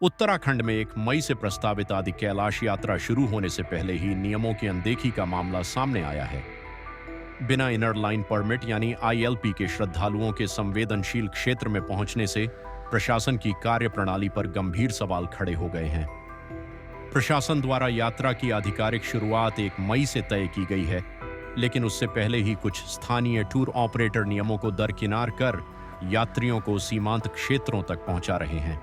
उत्तराखंड में एक मई से प्रस्तावित आदि कैलाश यात्रा शुरू होने से पहले ही नियमों की अनदेखी का मामला सामने आया है। बिना इनर लाइन परमिट यानी आईएलपी के श्रद्धालुओं के संवेदनशील क्षेत्र में पहुंचने से प्रशासन की कार्यप्रणाली पर गंभीर सवाल खड़े हो गए हैं। प्रशासन द्वारा यात्रा की आधिकारिक शुरुआत 1 मई से तय की गई है, लेकिन उससे पहले ही कुछ स्थानीय टूर ऑपरेटर नियमों को दरकिनार कर यात्रियों को सीमांत क्षेत्रों तक पहुंचा रहे हैं।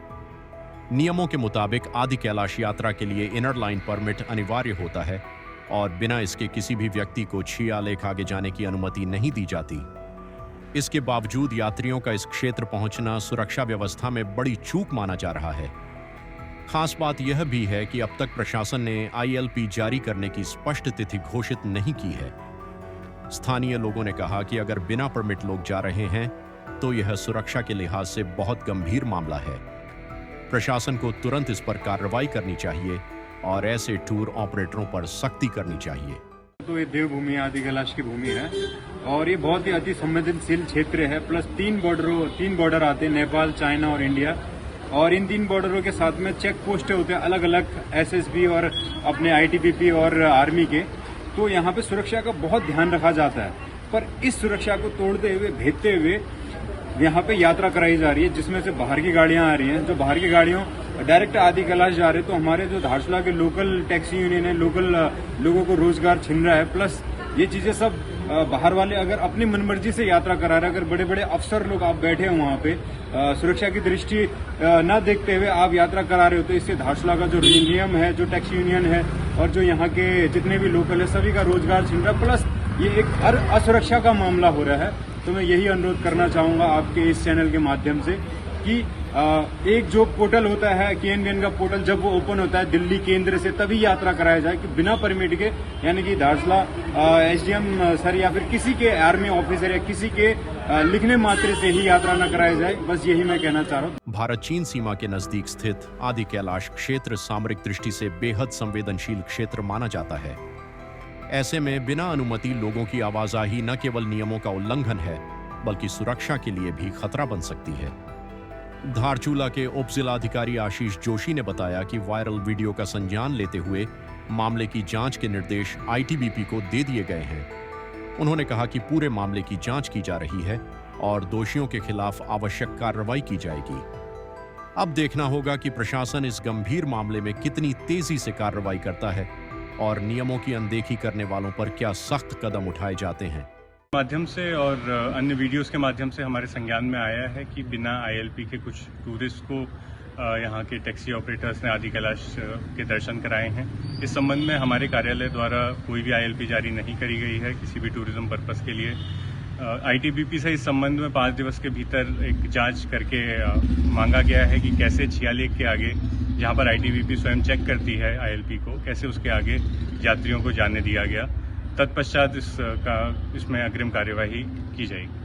नियमों के मुताबिक आदि कैलाश यात्रा के लिए इनर लाइन परमिट अनिवार्य होता है और बिना इसके किसी भी व्यक्ति को छियालेख आगे जाने की अनुमति नहीं दी जाती। इसके बावजूद यात्रियों का इस क्षेत्र पहुंचना सुरक्षा व्यवस्था में बड़ी चूक माना जा रहा है। खास बात यह भी है कि अब तक प्रशासन ने आईएलपी जारी करने की स्पष्ट तिथि घोषित नहीं की है। स्थानीय लोगों ने कहा कि अगर बिना परमिट लोग जा रहे हैं तो यह सुरक्षा के लिहाज से बहुत गंभीर मामला है। प्रशासन को तुरंत इस पर कार्रवाई करनी चाहिए और ऐसे टूर ऑपरेटरों पर सख्ती करनी चाहिए। तो ये देवभूमि आदि कैलाश की भूमि है और ये बहुत ही अति संवेदनशील क्षेत्र है। प्लस 3 बॉर्डर आते हैं, नेपाल, चाइना और इंडिया। और इन 3 बॉर्डरों के साथ में चेक पोस्ट होते हैं अलग अलग एसएसबी और अपने आईटीबीपी और आर्मी के। तो यहाँ पे सुरक्षा का बहुत ध्यान रखा जाता है, पर इस सुरक्षा को तोड़ते हुए, भेदते हुए यहाँ पे यात्रा कराई जा रही है, जिसमें से बाहर की गाड़ियां आ रही हैं। जो बाहर की गाड़ियों डायरेक्ट आदि कैलाश जा रहे हैं, तो हमारे जो धारचूला के लोकल टैक्सी यूनियन है, लोकल लोगों को रोजगार छिन रहा है। प्लस ये चीजें सब बाहर वाले अगर अपनी मनमर्जी से यात्रा करा रहे हैं, अगर बड़े बड़े अफसर लोग आप बैठे हैं वहां पे, सुरक्षा की दृष्टि न देखते हुए आप यात्रा करा रहे हो, तो इससे धारचूला का जो नियम है, जो टैक्सी यूनियन है और जो यहाँ के जितने भी लोकल है, सभी का रोजगार छिन रहा है। प्लस ये एक असुरक्षा का मामला हो रहा है। तो मैं यही अनुरोध करना चाहूंगा आपके इस चैनल के माध्यम से कि एक जो पोर्टल होता है KNVN का पोर्टल, जब वो ओपन होता है दिल्ली केंद्र से, तभी यात्रा कराया जाए कि बिना परमिट के, यानी कि धारचूला SDM सर या फिर किसी के आर्मी ऑफिसर या किसी के लिखने मात्र से ही यात्रा न कराया जाए। बस यही मैं कहना चाह रहा हूँ। भारत चीन सीमा के नजदीक स्थित आदि कैलाश क्षेत्र सामरिक दृष्टि से बेहद संवेदनशील क्षेत्र माना जाता है। ऐसे में बिना अनुमति लोगों की आवाजाही न केवल नियमों का उल्लंघन है, बल्कि सुरक्षा के लिए भी खतरा बन सकती है। धारचूला के उप जिलाधिकारी आशीष जोशी ने बताया कि वायरल वीडियो का संज्ञान लेते हुए मामले की जांच के निर्देश आईटीबीपी को दे दिए गए हैं। उन्होंने कहा कि पूरे मामले की जांच की जा रही है और दोषियों के खिलाफ आवश्यक कार्रवाई की जाएगी। अब देखना होगा कि प्रशासन इस गंभीर मामले में कितनी तेजी से कार्रवाई करता है और नियमों की अनदेखी करने वालों पर क्या सख्त कदम उठाए जाते हैं। माध्यम से और अन्य वीडियोस के माध्यम से हमारे संज्ञान में आया है कि बिना आईएलपी के कुछ टूरिस्ट को यहाँ के टैक्सी ऑपरेटर्स ने आदि कैलाश के दर्शन कराए हैं। इस संबंध में हमारे कार्यालय द्वारा कोई भी आईएलपी जारी नहीं करी गई है किसी भी टूरिज्म पर्पस के लिए। आईटीबीपी से इस संबंध में 5 दिवस के भीतर एक जांच करके मांगा गया है कि कैसे छियालेख के आगे, जहां पर आईटीबीपी स्वयं चेक करती है आईएलपी को, कैसे उसके आगे यात्रियों को जाने दिया गया। तत्पश्चात इसमें अग्रिम कार्यवाही की जाएगी।